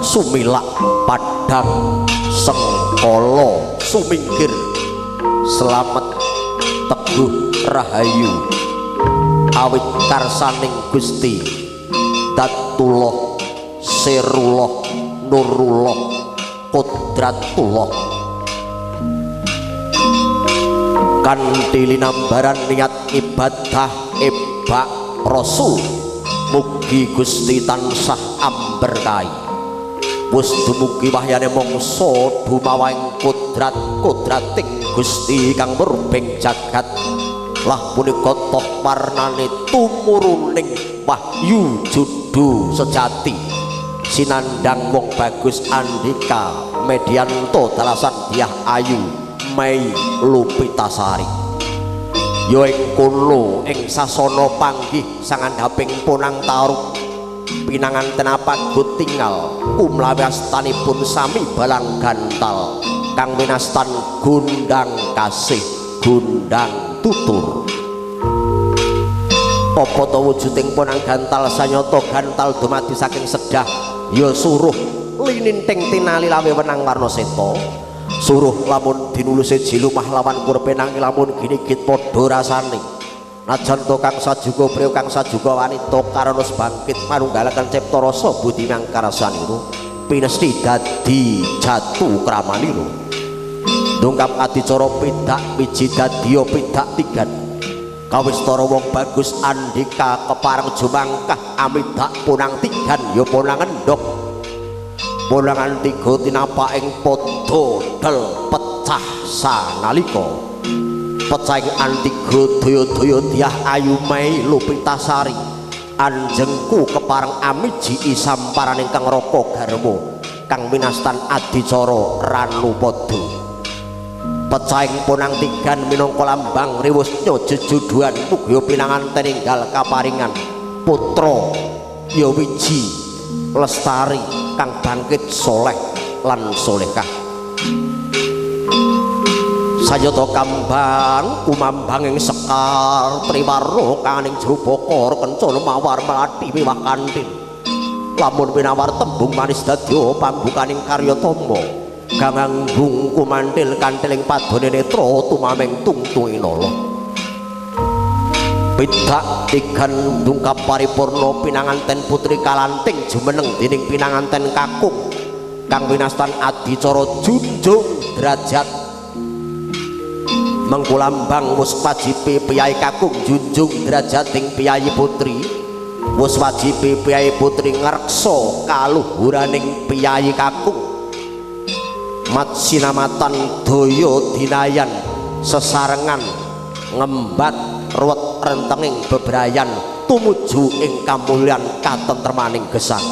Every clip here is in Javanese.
sumilak padang sengkala sumingkir selamat teguh rahayu awit karsaning Gusti Datullah Sirullah Nurullah Kodratullah kanthi linambaran niat ibadah ebak Rasul mugi Gusti tansah amberkahi wis dumugi wahyane mangsa dumawahing kodrat-kodrating Gusti kang murbeng jagat lah punika toh warnane tumuruning wahyu judu sejati sinandang wong bagus andika medianto dalasan diah ayu Mei Lupitasari ya ing kono ing sasana panggih sangandhaping punang taruk pinanganten apagut tinggal kumlawe astanipun sami balang gantal kang winastan gundang kasih gundang tutur apa to wujuding punang gantal sanyata gantal dumadi saking sedah ya suruh lininting tinali lawe wenang warna seta suruh lamun dinuluse jilumah lawan kurpenang lamun ginigit padha rasane najan to kang sajuga priya kang sajuga wanita karana bangkit manunggalaken cipta rasa budi mangkarasanira pinesti dadi jatu kramanira dongkap adicara pidak wiji dadya pidak tigan kawistara wong bagus andika kepareng jumangkah amidak punang tigan ya punang endhog punangan tiga tinapa ing padha del pecah sanalika pecahing antiga daya-daya diah ayu Mei Lupitasari anjengku kepareng amiji isamparan ingkang raka garma kang winastan adicara Ranupada pecahing punang tigan minangka lambang riwusnya jejuduhan mugi pinanganten enggal kaparingan putra ya wiji lestari kang bangkit soleh lan solehah sayata kambang kumambang ing sekar triwarna kaning jero bokor kencana mawar melati miwah kanthil lamun winawar tembung manis dadya pambukaning karya tamba ganganggung kumantil kantiling padone netra tumameng tungtungi nala pidak tigan dungkap paripurna pinanganten putri kalanting jumeneng dening pinanganten kakung kang winastan adicara junjung derajat mengkulambang wis wajibe piyai kakung junjung derajating piyai putri wis wajibe piyai putri ngreksa kaluhuraning piyai kakung mat sinamatan daya dinayan sesarengan ngembat ruwet rentenging bebrayan tumuju ing kamulyan katentremaning gesang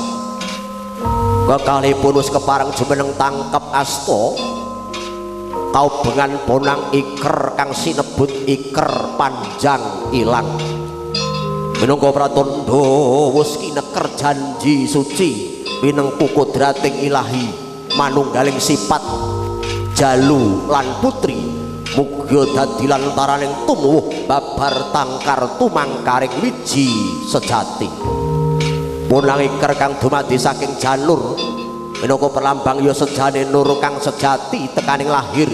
kekalipun wis kepareng jumeneng tangkep asta kaubengan bonang iker kang sinebut iker panjang ilang minangka pratandha wis kineker janji suci minengku kodrating ilahi manunggaling sifat jalu lan putri muga dadi lantaraning tumuwuh babar tangkar tumangkaring wiji sejati punang iker kang dumadi saking jalur minangka perlambang ya sejane nur kang sejati tekaning lahir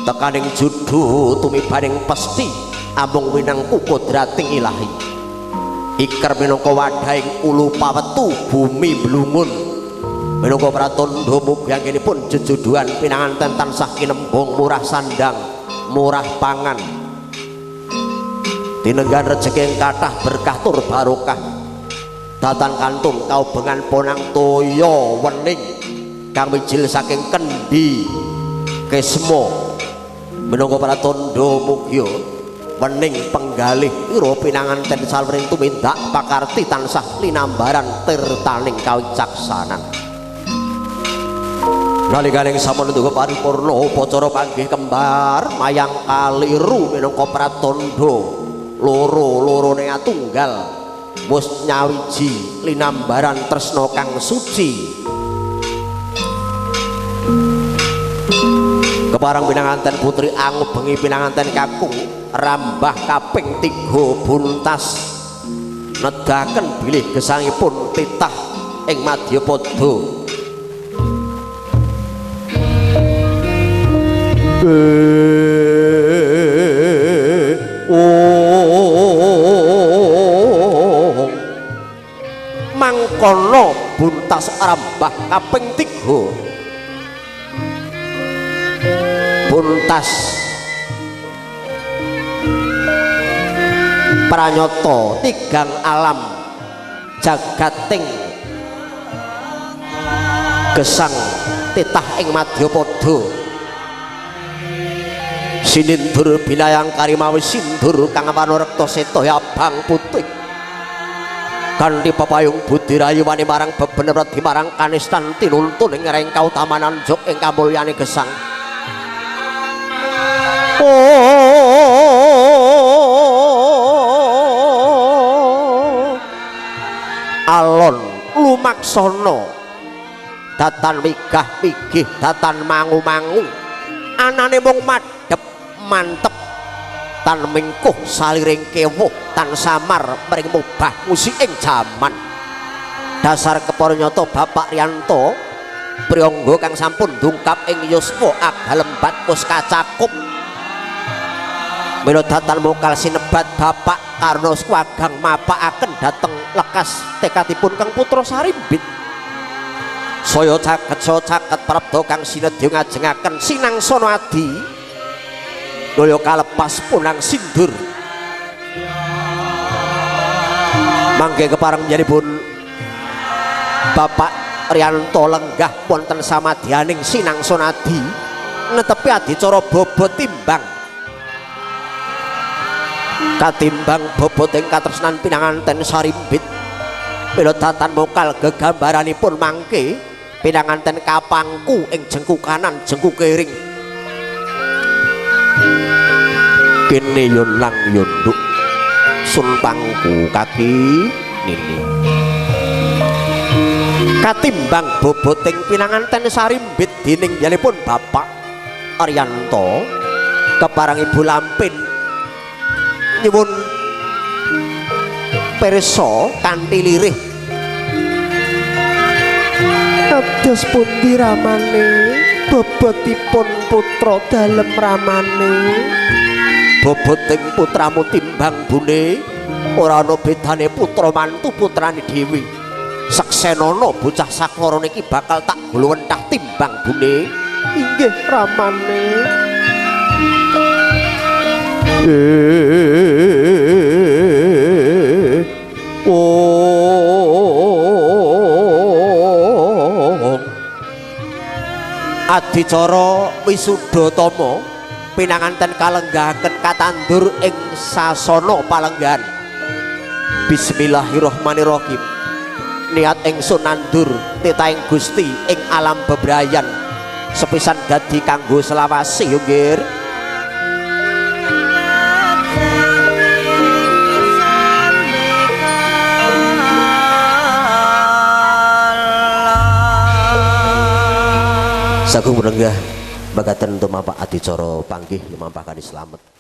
tekaning judu tumibaning pesti amung winangku kodrating ilahi iker minangka wadhahing ulu pawetu bumi blungun minangka pratandha mugi anggenipun jejuduhan pinanganten tansah kinembung murah sandang murah pangan tinenggan rejeki kathah berkah tur barokah datan kantung kaubengan ponang toya wening kang wijil saking kendi kesmo minangka pratandha mugi wening penggalih ira pinanganten salwering tumindak pakarti tansah linambaran tirtaning kawicaksanan nalikaning sampun ndonga paripurna upacara panggih kembar mayang kaliru minangka pratandha loro-lorone atunggal wis nyawiji linambaran tresna kang suci kepareng pinanganten putri angubengi pinanganten kakung rambah kaping 3 buntas nedaken bilih gesangipun titah ing Madyapada Mangkono buntas rambah kaping 3 buntas pranyata tigang alam jagating gesang titah ing Madyapada sinindur binayang karimawi sindur kang panorekta seta abang putih kanthi papayung budi rayu wani marang bebener di marang kanistan tinuntun ing reng kautamanan jog ing kamulyane gesang alon lumaksana datan wigah wigih datan mangu-mangu anane mung madhep mantep tan mingkuh saliring kewuh tan samar mring mubah musik ing jaman dasar keparanyata Bapak Riyanto priyangga kang sampun dungkap ing yuswa agalembat kus kacakup mila datan mokal sinebat Bapak karna swagang mapakaken dhateng lekas tekadipun kang putra Sarimbit saya caket prabda kang sinedya ngajengaken sinangsana adi daya kalepas punang sindur mangke kepareng nyanipun Bapak Riyanto lenggah wonten samadyaning sinangsana adi netepi adicara bobot timbang katimbang bobot ing katresnan pinanganten Sarimbit mila datan mokal gegambaranipun mangke pinanganten kapangku ing jengku kanan jengku kering kene yo lang yo nduk sun pangku kaki nini katimbang boboting pinanganten Sarimbit dening yanipun Bapak Riyanto keparang Ibu Lampin nyuwun pirsa kanthi lirih kados pundi ramane bobotipun putra dalem ramane boboting putramu timbang bune ora ana bedane putra mantu putrane dhewe Seksenana bocah sakloro niki bakal tak gluwenthah timbang bune inggih ramane adicara wisudhatama pinanganten kalenggahaken katandur ing sasana palenggan. Bismillahirrahmanirrahim. Niat ingsun nandur titahing Gusti ing alam bebrayan sepisan dadi kanggo selawase yo nggih. Sagung menenggah bagaten tumapak adicara panggih lumampah kadi slamet.